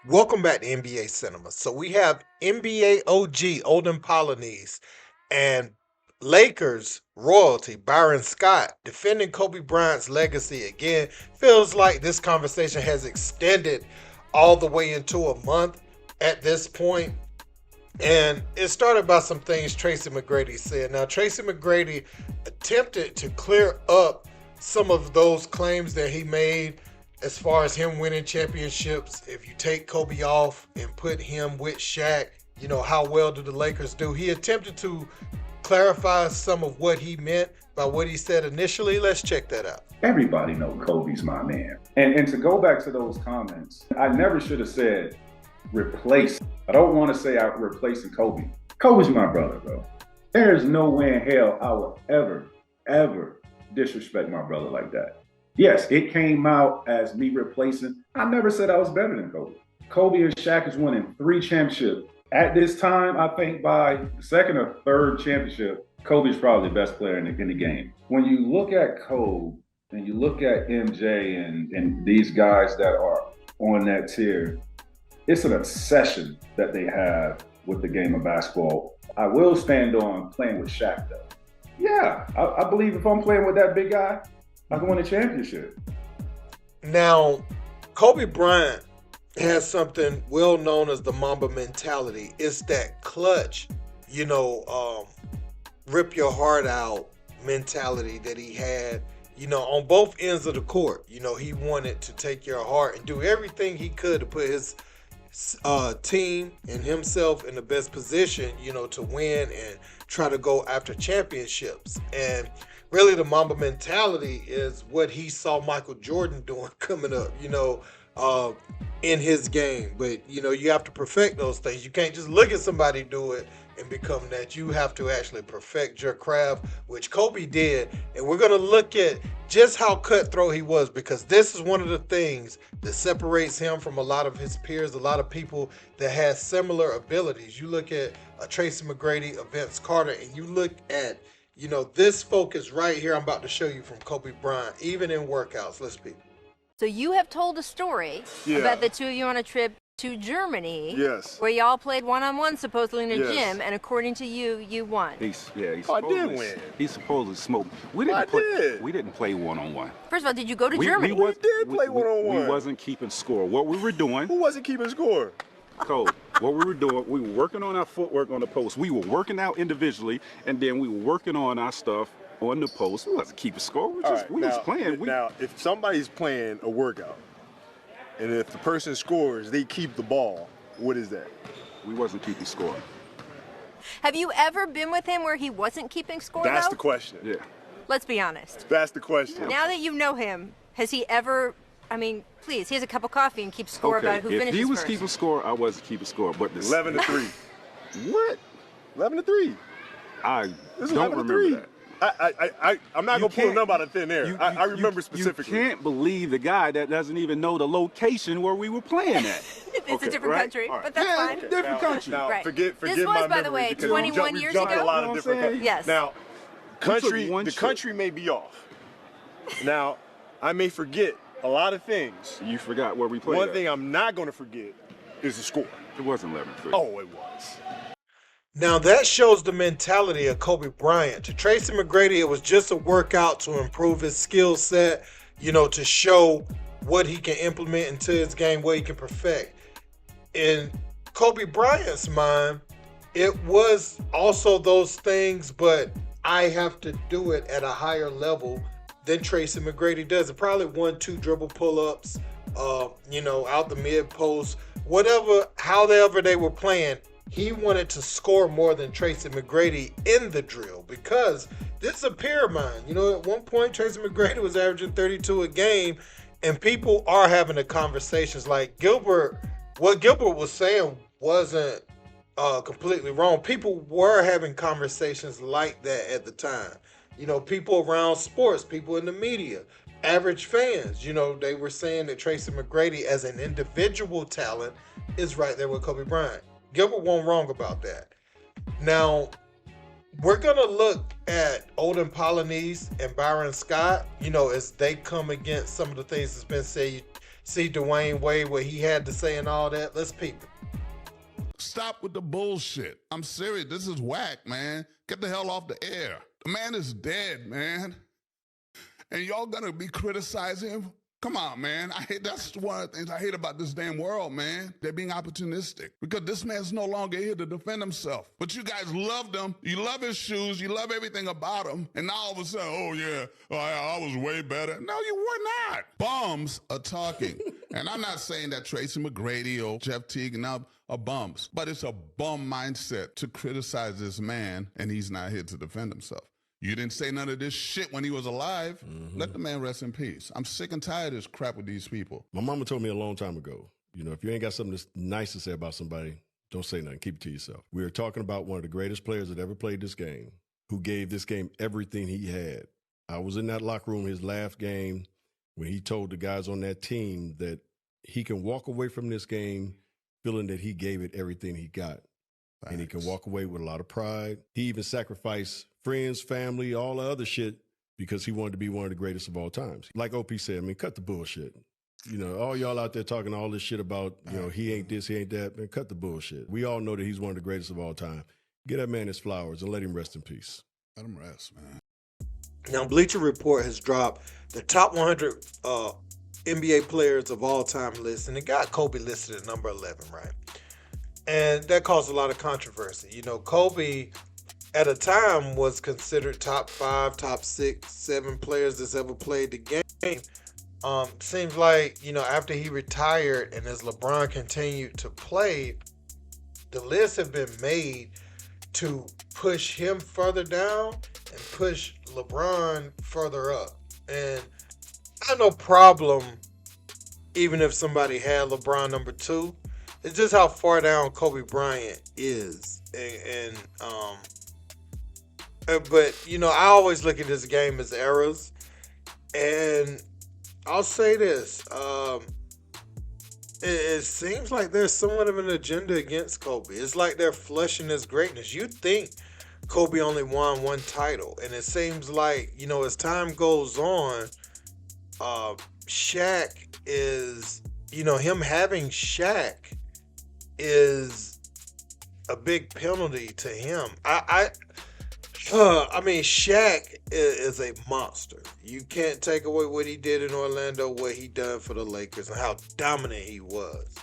Welcome back to NBA Cinema. So we have NBA OG Olden Polynice and Lakers royalty Byron Scott defending Kobe Bryant's legacy again. Feels like this conversation has extended all the way into a month at this point. And it started by some things Tracy McGrady said. Now, Tracy McGrady attempted to clear up some of those claims that he made as far as him winning championships. If you take Kobe off and put him with Shaq, how well do the Lakers do? He attempted to clarify some of what he meant by what he said initially. Let's check that out. Everybody know Kobe's my man. And to go back to those comments, I never should have said replace. I don't want to say I'm replacing Kobe. Kobe's my brother, bro. There's no way in hell I would ever disrespect my brother like that. Yes, it came out as me replacing. I never said I was better than Kobe. Kobe and Shaq is winning 3 championships. At this time, I think by the second or third championship, Kobe's probably the best player in the game. When you look at Kobe and you look at MJ and these guys that are on that tier, it's an obsession that they have with the game of basketball. I will stand on playing with Shaq, though. Yeah, I believe if I'm playing with that big guy, I can win a championship. Now, Kobe Bryant has something well known as the Mamba Mentality. It's that clutch, rip your heart out mentality that he had, on both ends of the court. He wanted to take your heart and do everything he could to put his team and himself in the best position, to win and try to go after championships. And really the Mamba mentality is what he saw Michael Jordan doing coming up, in his game. But, you have to perfect those things. You can't just look at somebody do it and become that. You have to actually perfect your craft, which Kobe did. And we're going to look at just how cutthroat he was, because this is one of the things that separates him from a lot of his peers, a lot of people that has similar abilities. You look at Tracy McGrady, Vince Carter, and you look at this focus right here I'm about to show you from Kobe Bryant, even in workouts. Let's be. So you have told a story about the two of you on a trip to Germany. Yes. Where y'all played one-on-one supposedly in a Yes. gym, and according to you, you won. I did win. He supposedly smoked. We didn't play one-on-one. First of all, did you go to Germany? We did play one-on-one. We wasn't keeping score. What we were doing, Who wasn't keeping score? Cole, what we were doing, we were working on our footwork on the post. We were working out individually, and then we were working on our stuff on the post. We wasn't keeping score. We was playing. Now, if somebody's playing a workout, and if the person scores, they keep the ball, what is that? We wasn't keeping score. Have you ever been with him where he wasn't keeping score, That's though? the question. Yeah. Let's be honest. That's the question. Now that you know him, has he ever, please, he has a cup of coffee and keeps score about who if finishes he was first. keeping score, I wasn't keeping score. But this 11-3. what? 11-3. I This is don't 11-3. remember that. I'm not going to pull a number out of thin air. I remember specifically. You can't believe the guy that doesn't even know the location where we were playing at. It's a different country, but that's fine. Okay. Different country. Now, Right. forget This my was, by the memory way, because 21 we years jumped ago. a lot You know of what different I'm saying? countries. Yes. Now, one country may be off. Now, I may forget a lot of things. You forgot where we played. One at. thing I'm not going to forget is the score. It wasn't 11-3. Oh, it was. Now that shows the mentality of Kobe Bryant. To Tracy McGrady, it was just a workout to improve his skill set, to show what he can implement into his game, what he can perfect. In Kobe Bryant's mind, it was also those things, but I have to do it at a higher level than Tracy McGrady does. It probably 1-2 dribble pull-ups, out the mid post, however they were playing. He wanted to score more than Tracy McGrady in the drill, because this is a peer of mine. At one point, Tracy McGrady was averaging 32 a game, and people are having the conversations like what Gilbert was saying wasn't completely wrong. People were having conversations like that at the time. People around sports, people in the media, average fans, they were saying that Tracy McGrady as an individual talent is right there with Kobe Bryant. Gilbert wasn't wrong about that. Now, we're going to look at Olden Polynice and Byron Scott, as they come against some of the things that's been see Dwyane Wade, what he had to say and all that. Let's peep it. Stop with the bullshit. I'm serious. This is whack, man. Get the hell off the air. The man is dead, man. And y'all gonna be criticizing him? Come on, man. That's one of the things I hate about this damn world, man. They're being opportunistic because this man's no longer here to defend himself. But you guys loved him. You love his shoes. You love everything about him. And now all of a sudden, oh yeah, I was way better. No, you were not. Bums are talking. And I'm not saying that Tracy McGrady or Jeff Teague now are bums, but it's a bum mindset to criticize this man and he's not here to defend himself. You didn't say none of this shit when he was alive. Let the man rest in peace. I'm sick and tired of this crap with these people. My mama told me a long time ago, if you ain't got something that's nice to say about somebody, don't say nothing. Keep it to yourself. We are talking about one of the greatest players that ever played this game, who gave this game everything he had. I was in that locker room his last game when he told the guys on that team that he can walk away from this game feeling that he gave it everything he got. Thanks. And he can walk away with a lot of pride. He even sacrificed friends, family, all the other shit because he wanted to be one of the greatest of all times. Like OP said, cut the bullshit. All y'all out there talking all this shit about, he ain't this, he ain't that, man, cut the bullshit. We all know that he's one of the greatest of all time. Get that man his flowers and let him rest in peace. Let him rest, man. Now, Bleacher Report has dropped the top 100 NBA players of all time list, and it got Kobe listed at number 11, right? And that caused a lot of controversy. Kobe at a time was considered top 5, top 6, 7 players that's ever played the game. Seems like, after he retired and as LeBron continued to play, the list have been made to push him further down and push LeBron further up. And I have no problem even if somebody had LeBron number 2. It's just how far down Kobe Bryant is. But, I always look at this game as eras. And I'll say this. It seems like there's somewhat of an agenda against Kobe. It's like they're flushing his greatness. You'd think Kobe only won 1 title. And it seems like, as time goes on, Shaq is, him having Shaq is a big penalty to him. Shaq is a monster. You can't take away what he did in Orlando, what he done for the Lakers, and how dominant he was.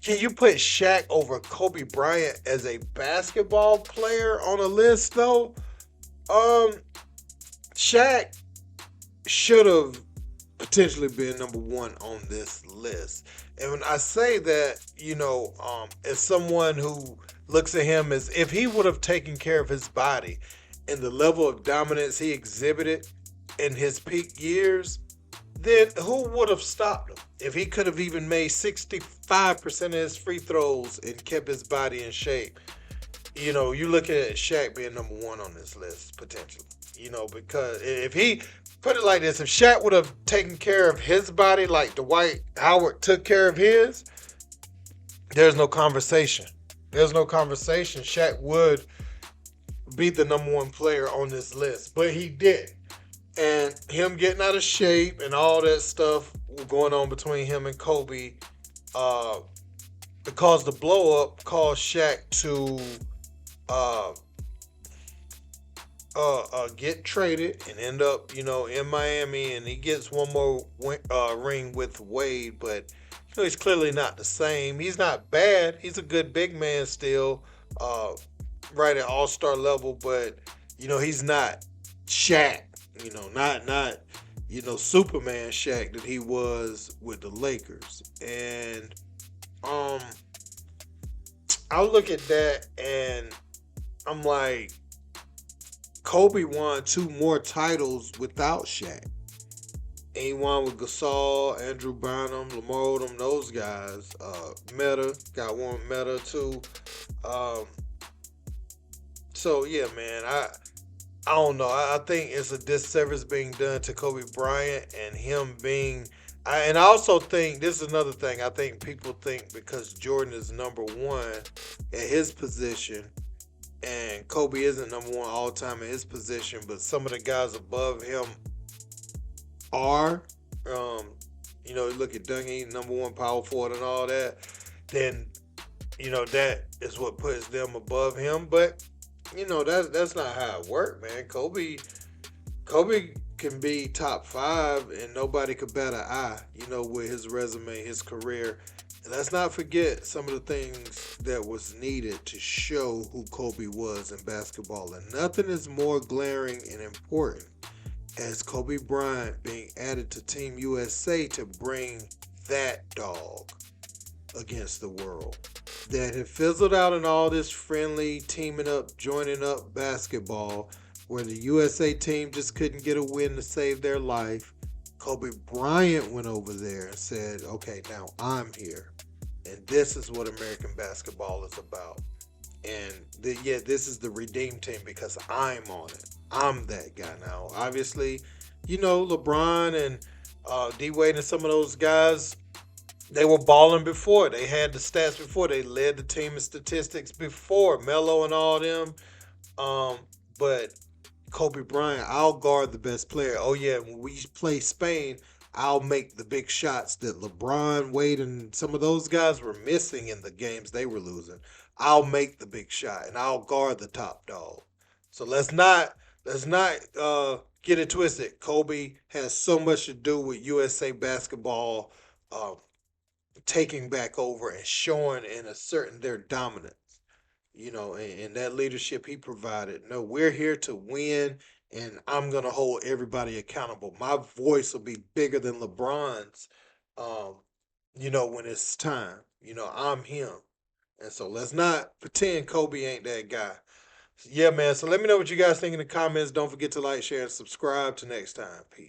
Can you put Shaq over Kobe Bryant as a basketball player on a list, though? Shaq should have potentially been number 1 on this list. And when I say that, as someone who looks at him as if he would have taken care of his body and the level of dominance he exhibited in his peak years, then who would have stopped him? If he could have even made 65% of his free throws and kept his body in shape, you look at Shaq being number 1 on this list, potentially. Because if he, put it like this, if Shaq would have taken care of his body like Dwight Howard took care of his, there's no conversation. There's no conversation. Shaq would be the number 1 player on this list, but he didn't. And him getting out of shape and all that stuff going on between him and Kobe, because the blow up caused Shaq to get traded and end up, in Miami, and he gets one more ring with Wade, but he's clearly not the same. He's not bad. He's a good big man still, right at all-star level, but he's not Shaq, not Superman Shaq that he was with the Lakers. And I look at that and I'm like, Kobe won 2 more titles without Shaq. And he won with Gasol, Andrew Bynum, Lamar Odom, those guys. Meta, got one Meta too. So yeah, man, I don't know. I think it's a disservice being done to Kobe Bryant and him being. And I also think this is another thing. I think people think because Jordan is number 1 at his position, and Kobe isn't number 1 all time at his position, but some of the guys above him are. You know, look at Dungy, number one power forward and all that. Then, you know, that is what puts them above him. But, you know, that's not how it worked, man. Kobe can be top 5 and nobody could bat an eye, you know, with his resume, his career. And let's not forget some of the things that was needed to show who Kobe was in basketball. And nothing is more glaring and important as Kobe Bryant being added to Team USA to bring that dog against the world. That had fizzled out in all this friendly, teaming up, joining up basketball where the USA team just couldn't get a win to save their life. Kobe Bryant went over there and said, okay, now I'm here. And this is what American basketball is about. And this is the redeem team because I'm on it. I'm that guy now. Obviously, you know, LeBron and Dwyane and some of those guys, they were balling before. They had the stats before. They led the team in statistics before. Melo and all them. But Kobe Bryant, I'll guard the best player. Oh, yeah, when we play Spain, I'll make the big shots that LeBron, Wade, and some of those guys were missing in the games they were losing. I'll make the big shot, and I'll guard the top dog. So let's not get it twisted. Kobe has so much to do with USA basketball taking back over and showing and asserting their dominance. You know, and that leadership he provided. No, we're here to win, and I'm going to hold everybody accountable. My voice will be bigger than LeBron's, you know, when it's time. You know, I'm him. And so let's not pretend Kobe ain't that guy. Yeah, man. So let me know what you guys think in the comments. Don't forget to like, share, and subscribe. Till next time. Peace.